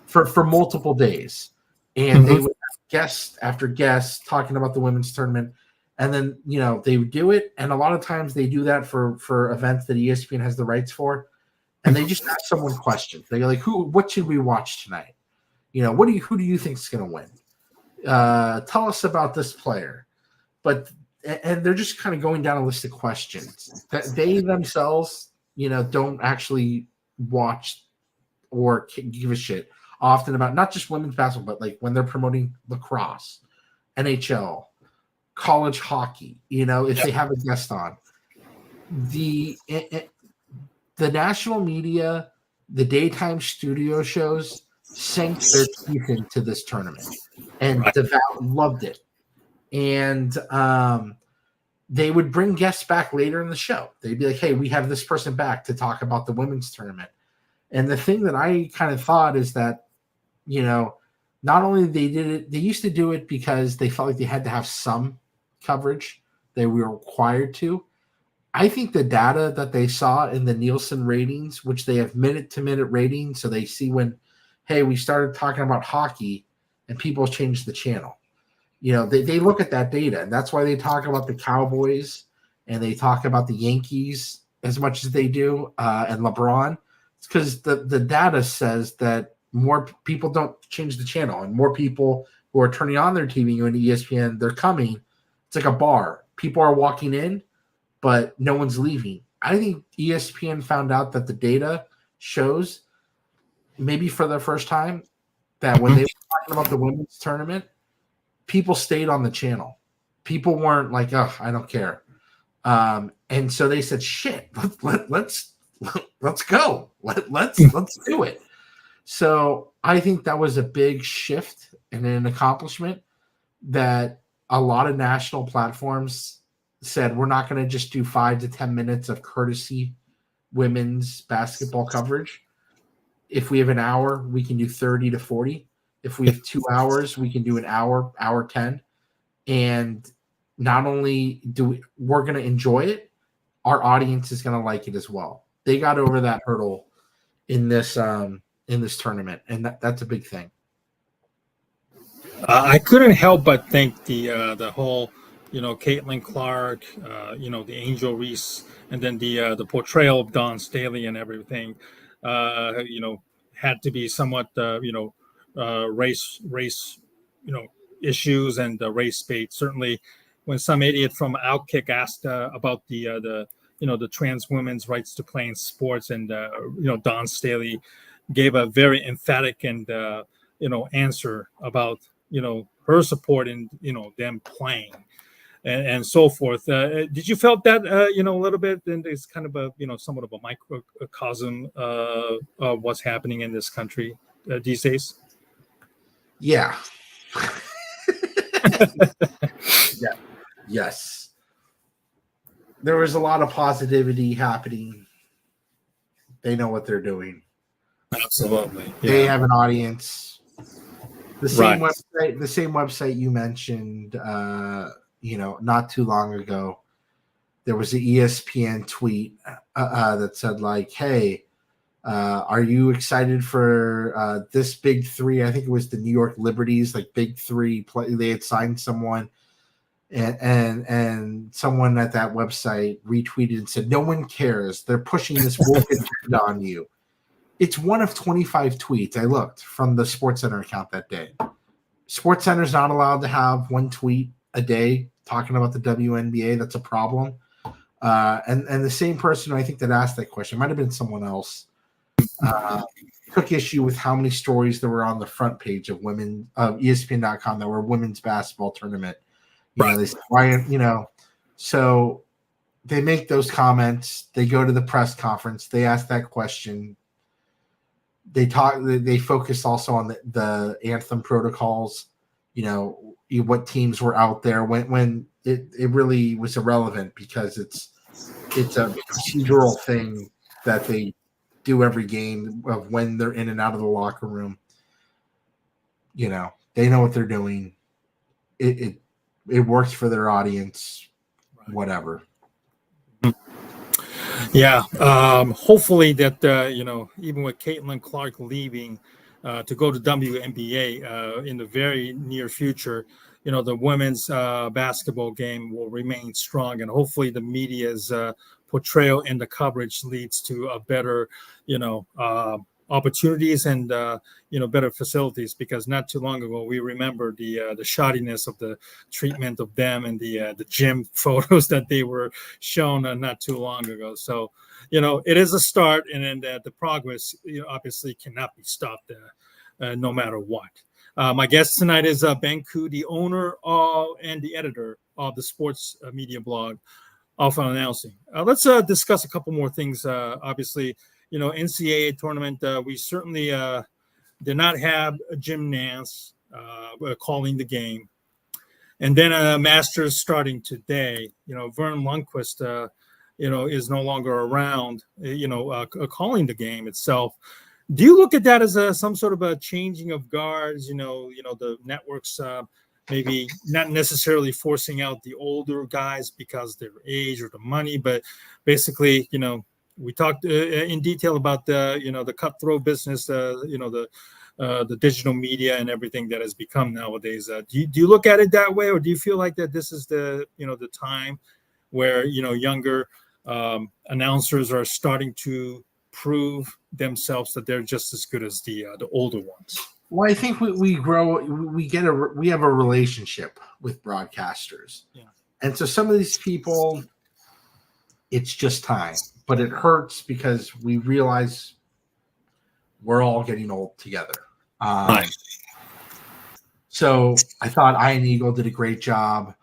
for multiple days, and they would have guest after guest talking about the women's tournament, and then they would do it, and a lot of times they do that for events that ESPN has the rights for, and they just ask someone questions. They're like, what should we watch tonight? Who do you think is going to win? Tell us about this player. And they're just kind of going down a list of questions that they themselves, don't actually watch or give a shit often about, not just women's basketball, but like when they're promoting lacrosse, NHL, college hockey, if they have a guest on. The national media, the daytime studio shows sank their teeth into this tournament, and devout loved it. And they would bring guests back later in the show. They'd be like, hey, we have this person back to talk about the women's tournament. And the thing that I kind of thought is that, not only they did it, they used to do it because they felt like they had to have some coverage. They were required to. I think the data that they saw in the Nielsen ratings, which they have minute-to-minute ratings, so they see when, hey, we started talking about hockey and people changed the channel. They look at that data, and that's why they talk about the Cowboys and they talk about the Yankees as much as they do, and LeBron. It's because the data says that more people don't change the channel, and more people who are turning on their TV and ESPN, they're coming. It's like a bar. People are walking in, but no one's leaving. I think ESPN found out that the data shows, maybe for the first time, that when they were talking about the women's tournament, people stayed on the channel. People weren't like, oh, I don't care. And so they said, shit, let's go. Let's do it. So I think that was a big shift and an accomplishment that a lot of national platforms said, we're not going to just do 5 to 10 minutes of courtesy women's basketball coverage. If we have an hour, we can do 30 to 40. If we have 2 hours, we can do an hour 10. And not only we're going to enjoy it, our audience is going to like it as well. They got over that hurdle in this tournament, and that's a big thing. I couldn't help but think the whole, Caitlin Clark, the Angel Reese, and then the portrayal of Dawn Staley and everything, had to be somewhat, race, issues and race bait. Certainly, when some idiot from Outkick asked about the trans women's rights to play in sports, and Dawn Staley gave a very emphatic and answer about her support in them playing and so forth. Did you felt that a little bit? And it's kind of a somewhat of a microcosm of what's happening in this country these days. Yeah. Yeah. Yes. There was a lot of positivity happening. They know what they're doing. Absolutely. Yeah. They have an audience. The same Right. website you mentioned, not too long ago, there was an ESPN tweet that said like, "Hey, are you excited for this big three?" I think it was the New York Liberties, like big three play. They had signed someone, and someone at that website retweeted and said, "No one cares. They're pushing this woke agenda on you." It's one of 25 tweets I looked from the SportsCenter account that day. SportsCenter's not allowed to have one tweet a day talking about the WNBA. That's a problem. And the same person I think that asked that question, might have been someone else, took issue with how many stories there were on the front page of ESPN.com that were women's basketball tournament. They said, why, so they make those comments. They go to the press conference. They ask that question. They focus also on the anthem protocols, what teams were out there when it really was irrelevant, because it's a procedural thing that they do every game of when they're in and out of the locker room. They know what they're doing. It works for their audience, whatever. Yeah, hopefully that even with Caitlin Clark leaving to go to WNBA in the very near future, the women's basketball game will remain strong, and hopefully the media's portrayal and the coverage leads to a better, opportunities and better facilities, because not too long ago we remember the shoddiness of the treatment of them and the gym photos that they were shown not too long ago. So it is a start, and then the progress obviously cannot be stopped no matter what. My guest tonight is Ben Koo, the owner and the editor of the sports media blog Off Announcing. Let's discuss a couple more things. Obviously, NCAA tournament, we certainly did not have Jim Nance calling the game. And then Masters starting today. Vern Lundquist, is no longer around, calling the game itself. Do you look at that as some sort of a changing of guards? The networks maybe not necessarily forcing out the older guys because their age or the money, but basically, we talked in detail about the cutthroat business, the digital media and everything that has become nowadays. Do you look at it that way, or do you feel like that this is the time where younger announcers are starting to prove themselves that they're just as good as the older ones? Well, I think we grow. We have a relationship with broadcasters, and so some of these people, it's just time. But it hurts because we realize we're all getting old together. So I thought Ian Eagle did a great job.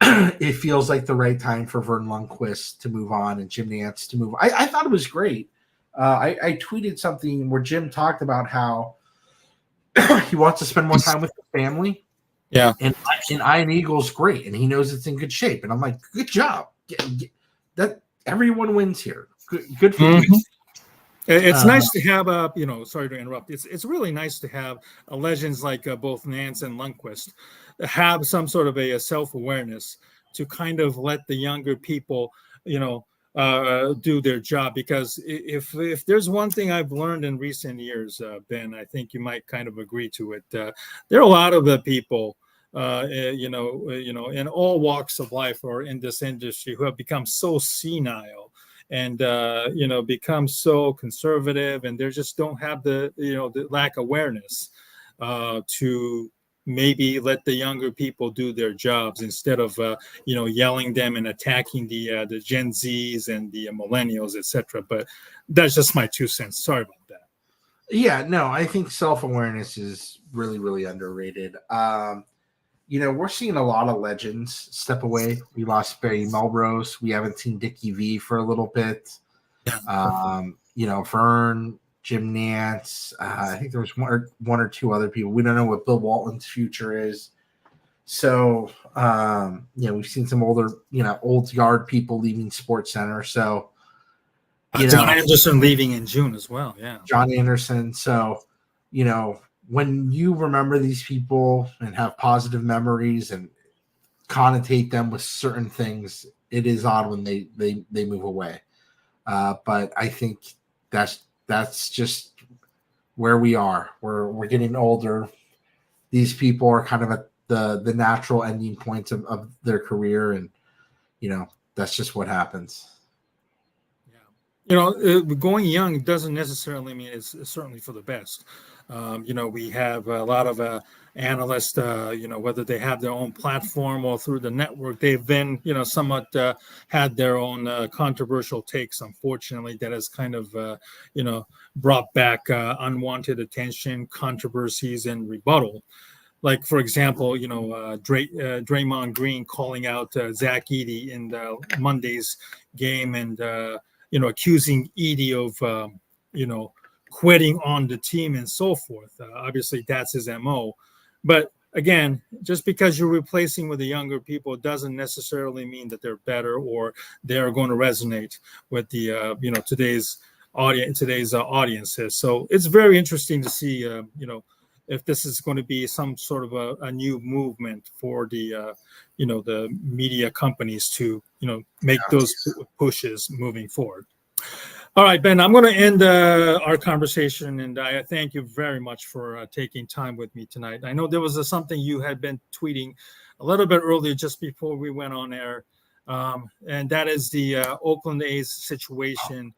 It feels like the right time for Vern Lundquist to move on and Jim Nance to move on. I thought it was great. I tweeted something where Jim talked about how he wants to spend more time with the family. Yeah. And Ian Eagle's great, and he knows it's in good shape. And I'm like, good job. That everyone wins here. Good for you. It's nice to have sorry to interrupt. It's really nice to have legends like both Nance and Lundquist have some sort of a self-awareness to kind of let the younger people, do their job. Because if there's one thing I've learned in recent years, Ben, I think you might kind of agree to it. There are a lot of people, in all walks of life or in this industry, who have become so senile and become so conservative, and they just don't have the lack awareness to maybe let the younger people do their jobs instead of yelling them and attacking the Gen Zs and the millennials, etc. But that's just my 2 cents. Sorry about that. Yeah, no, I think self-awareness is really, really underrated. We're seeing a lot of legends step away. We lost Barry Melrose. We haven't seen Dickie V for a little bit. Vern, Jim Nance. I think there was one or two other people. We don't know what Bill Walton's future is. So, we've seen some older, old guard people leaving Sports Center. So, John Anderson leaving in June as well. Yeah. John Anderson. So, when you remember these people and have positive memories and connotate them with certain things, it is odd when they move away. But I think that's just where we are. We're getting older. These people are kind of at the natural ending points of their career, and that's just what happens. Going young doesn't necessarily mean it's certainly for the best. We have a lot of analysts, whether they have their own platform or through the network, they've been, somewhat had their own controversial takes, unfortunately, that has kind of, brought back unwanted attention, controversies, and rebuttal. Like, for example, Draymond Green calling out Zach Edey in the Monday's game and, accusing Edey of, quitting on the team and so forth. Obviously, that's his MO. But again, just because you're replacing with the younger people doesn't necessarily mean that they're better or they're going to resonate with the, today's audiences. So it's very interesting to see, if this is going to be some sort of a new movement for the, the media companies to, make those pushes moving forward. All right, Ben, I'm going to end our conversation, and I thank you very much for taking time with me tonight. I know there was something you had been tweeting a little bit earlier just before we went on air, and that is the Oakland A's situation.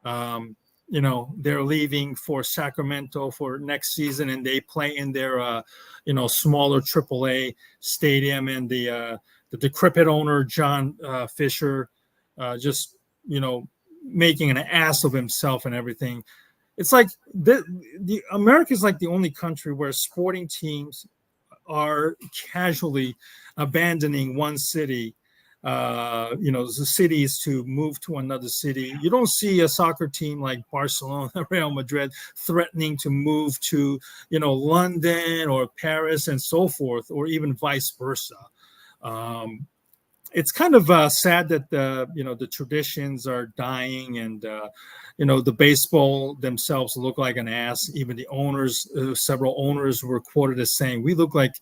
They're leaving for Sacramento for next season, and they play in their, smaller AAA stadium, and the decrepit owner, John Fisher, just, making an ass of himself and everything. It's like the America is like the only country where sporting teams are casually abandoning one city, the cities to move to another city. You don't see a soccer team like Barcelona, Real Madrid threatening to move to, London or Paris and so forth, or even vice versa. It's kind of sad that the traditions are dying, and the baseball themselves look like an ass. Even the owners, several owners were quoted as saying, "We look like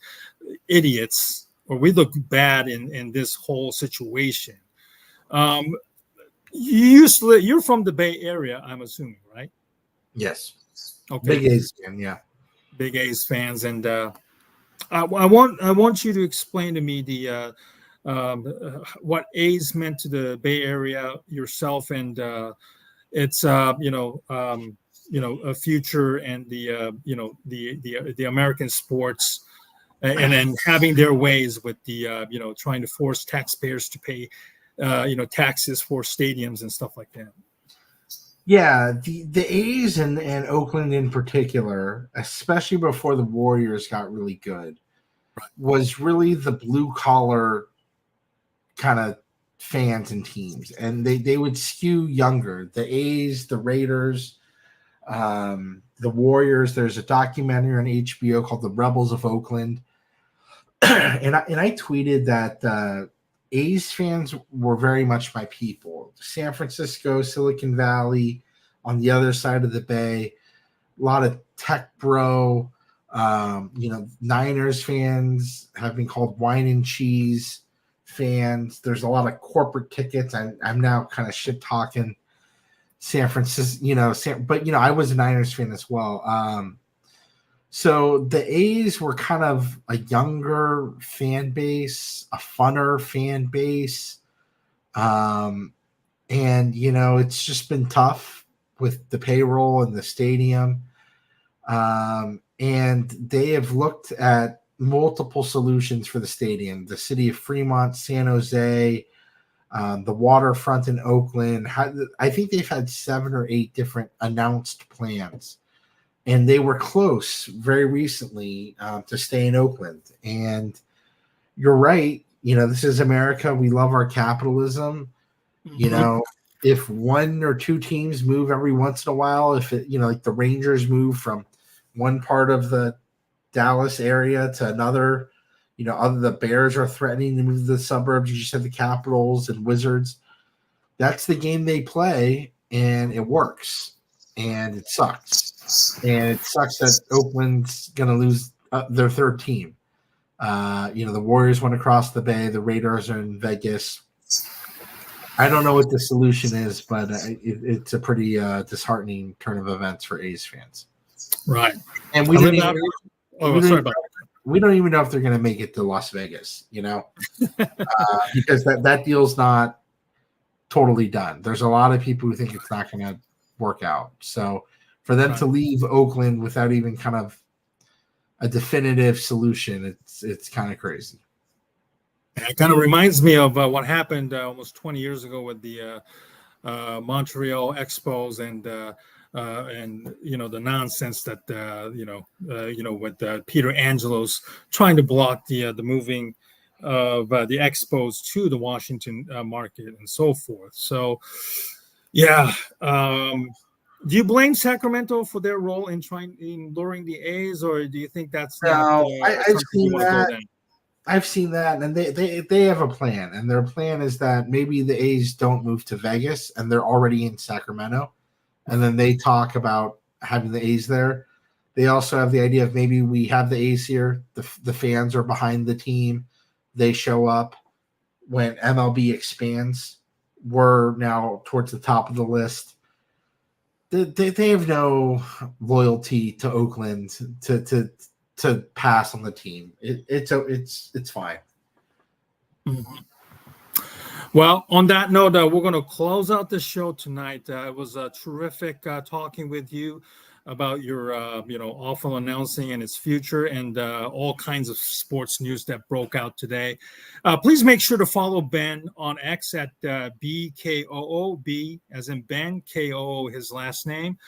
idiots, or we look bad in this whole situation." You're from the Bay Area, I'm assuming, right? Yes. Okay. Big A's fan, yeah. Big A's fans, and I want you to explain to me the. What A's meant to the Bay Area, yourself, and its a future, and the American sports, and then having their ways with the trying to force taxpayers to pay taxes for stadiums and stuff like that. Yeah, the A's and Oakland in particular, especially before the Warriors got really good, was really the blue collar kind of fans and teams, and they would skew younger. The A's, the Raiders, the Warriors. There's a documentary on HBO called The Rebels of Oakland, and I tweeted that A's fans were very much my people. San Francisco, Silicon Valley, on the other side of the bay, a lot of tech bro. Niners fans have been called wine and cheese fans. There's a lot of corporate tickets. I'm now kind of shit talking San Francisco, but I was a Niners fan as well. So the A's were kind of a younger fan base, a funner fan base. And it's just been tough with the payroll and the stadium. and they have looked at multiple solutions for the stadium. The city of Fremont, San Jose, the waterfront in Oakland. I think they've had 7 or 8 different announced plans, and they were close very recently to stay in Oakland. And you're right. This is America. We love our capitalism. If 1 or 2 teams move every once in a while, if it, like the Rangers move from one part of the Dallas area to another, the Bears are threatening to move to the suburbs. You just have the Capitals and Wizards. That's the game they play, and it works, and it sucks. And it sucks that Oakland's going to lose their 3rd team. The Warriors went across the bay. The Raiders are in Vegas. I don't know what the solution is, but it's a pretty disheartening turn of events for A's fans. Right. And we don't even know if they're going to make it to Las Vegas, because that deal's not totally done. There's a lot of people who think it's not going to work out. So for them to leave Oakland without even kind of a definitive solution, it's kind of crazy. It kind of reminds me of what happened almost 20 years ago with the Montreal Expos and the nonsense that with Peter Angelos trying to block the moving of the Expos to the Washington market and so forth. So, yeah. Do you blame Sacramento for their role in luring the A's, or do you think that's not I've seen that. I've seen that, and they have a plan, and their plan is that maybe the A's don't move to Vegas, and they're already in Sacramento, and then they talk about having the A's there. They also have the idea of maybe we have the A's here, the fans are behind the team, they show up when MLB expands. We're now towards the top of the list. They have no loyalty to Oakland to pass on the team. It's fine. Mm-hmm. Well, on that note, we're going to close out the show tonight. It was terrific talking with you about your awful announcing and its future, and all kinds of sports news that broke out today. Please make sure to follow Ben on X at BKOO, B as in Ben, KOO his last name.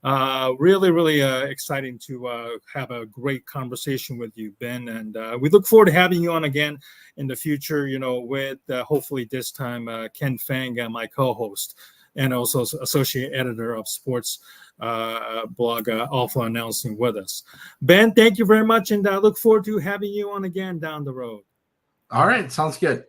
Really exciting to have a great conversation with you, Ben, and we look forward to having you on again in the future, with hopefully this time Ken Fang, my co-host, and also associate editor of sports blog Awful Announcing with us. Ben, thank you very much, and I look forward to having you on again down the road. All right, sounds good.